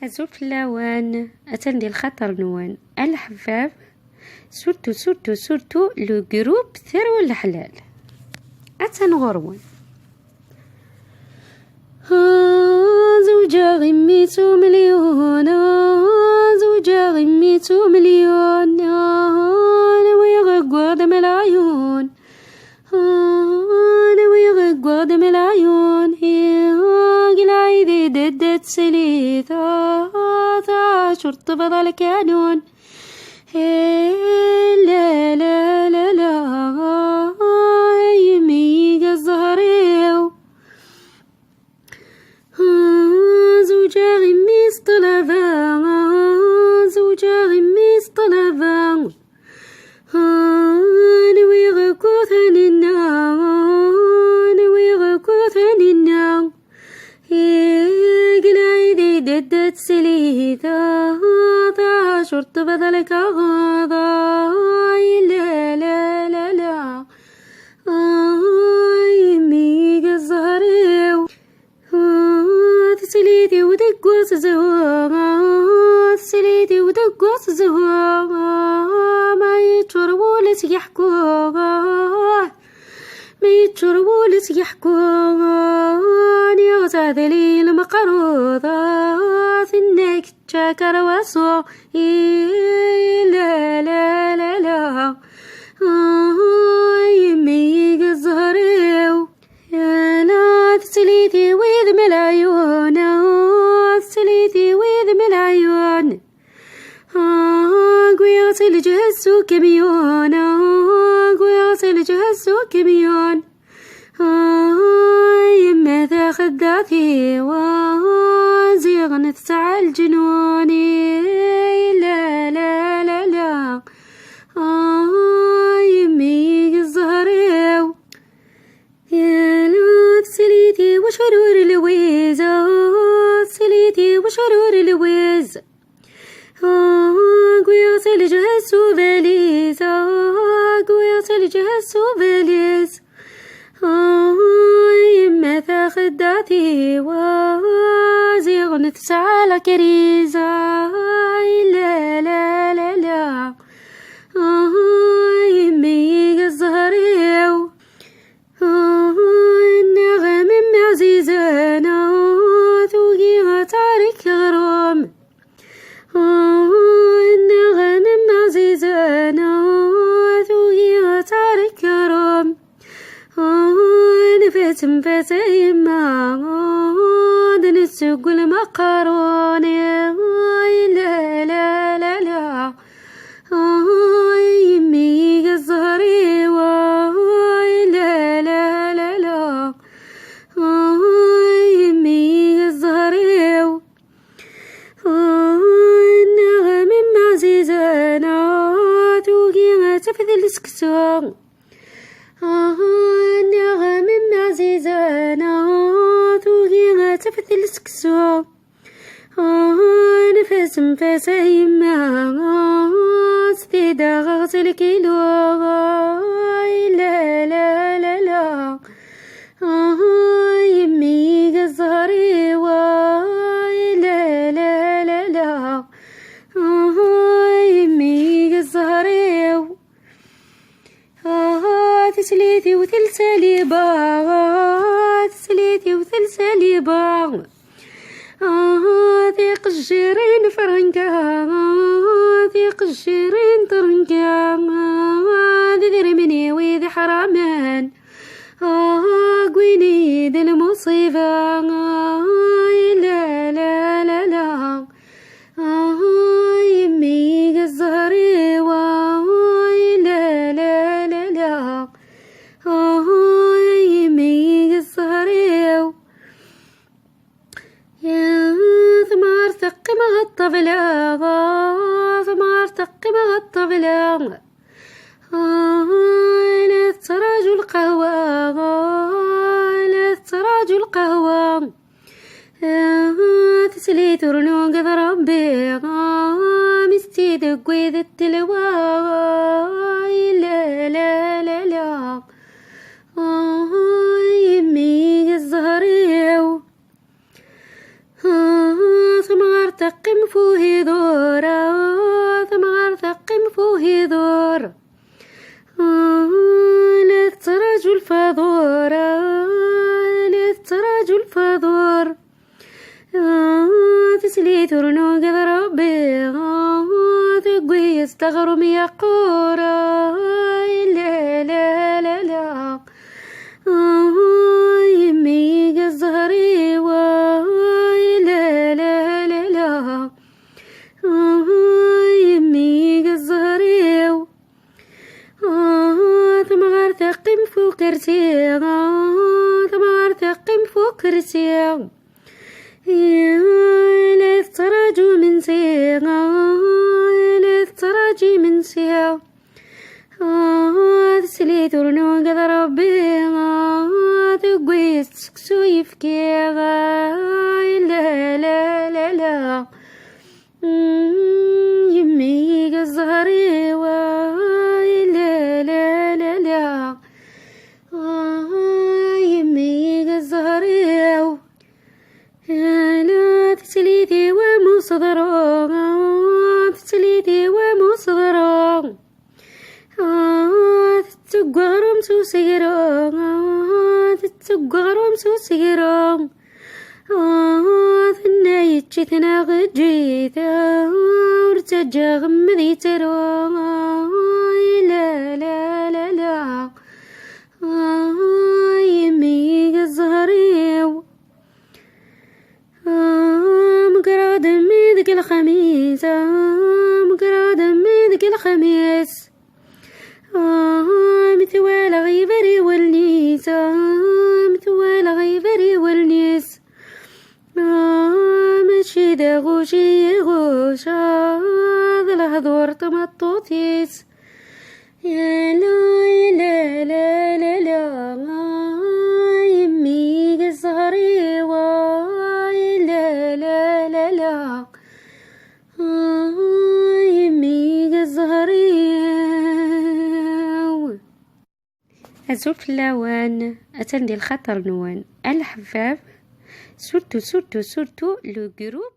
أزوف اللوان أتندي الخطر نوان الحفاف سورتو سورتو سورتو لو جروب ثروة الحلال أتنغروان زوجة غميتو مليون زوجة غميتو مليون ناوي غقواد ملايون ناوي غقواد ملايون قلعيدي ددت سليثا شرط بضل كانون لا لا لا لا يميق الزهريو زوجة غميس طلبان زوجة غميس طلبان نوي غكوث ننام نوي غكوث ننام قلعيدي ددت سليثا شرط بذلك غاضا لا لا لا لا يميق الزهريو تسليتي ودقوس زهور تسليتي ودقوس زهور ما يتشربوا لس يحكوا ما يتشربوا لس يحكوا يا زاذلي المقروضة ثنك تشاكر واسو لا لا لا لا يميق الزهريو يا لا تسليتي ويذ ملايون تسليتي ويذ ملايون قوياس الجهسو كميون قوياس الجهسو كميون يما ذا خداتي وزيغ نفسع الجنون لا لا لا لا يميق الزهريو يا لا تسليتي وشرور الويز تسليتي وشرور الويز قوياس الجهسو بليز قوياس الجهسو بليز يما ذا خداتي وزيغ نفسع لكريزة لا لا لا لا يميق الزهريو النغم عزيزانا ثوقي تارك غرام النغم عزيزانا ثوقي تارك غرام نفس نفس يما نسوق المقارون لا لا لا لا يميق الزهري لا لا لا لا يميق الزهري النغم عزيزانا توقي تفذ السكسون النغم عزيزانا توقي تفذ السكسون نفس نفس يما سديدا غسل كيلو لا لا لا لا يميق الزهري لا لا لا لا يميق الزهري تسليتي وثلثالي باغ تسليتي وثلثالي باغ ذيق الجيرين فرنكا ذيق الجيرين ترنكا ذي مني وذي حرامان قويني ذي المصيبة لا لا لا لا يميق الزهري لا لا لا لا يميق الزهري يا ثمار ثقي الطبلة ثمار ثقي الطبلة لا تراجع القهوة لا تراجع القهوة تسلي ترنو قد ربي مستي دقوي ذا التلوى لا لا لا لا يميق الزهريو ثمار تسلي ترنو قد ربي تقوي يستغرم يا قورا لا لا لا لا يمي الزهري واي لا لا لا لا يمي الزهري ثم غير ثقم فوق كرسي ثم غير ثقم فوق كرسي لا تراجو من سيغا لا تراجي من سيغا تسلي ترنو قد ربي تقوي تسكسو يفكي لا لا لا لا يمي الزهري لا لا لا لا يمي الزهري لا تسليتي ومصدرو تسليتي ومصدرو تتقرم سوسيرو تتقرم سوسيرو ثنايتشي ثناغ جيتا ورتجا غمذي ترو لا لا لا لا يمي الزهري مقرا دمي ذك الخميس مقرا دمي ذك الخميس مثوال غيبري والنيس مثوال غيبري والنيس ماشي دا غوشي غوشا ذا الهضور تمطوطيس يا لا لا لا لا لا يمي الزهري واي لا لا لا لا يمي الزهري أزوف اللوان أتندي الخطر نوان الحفاف سورتو لو جروب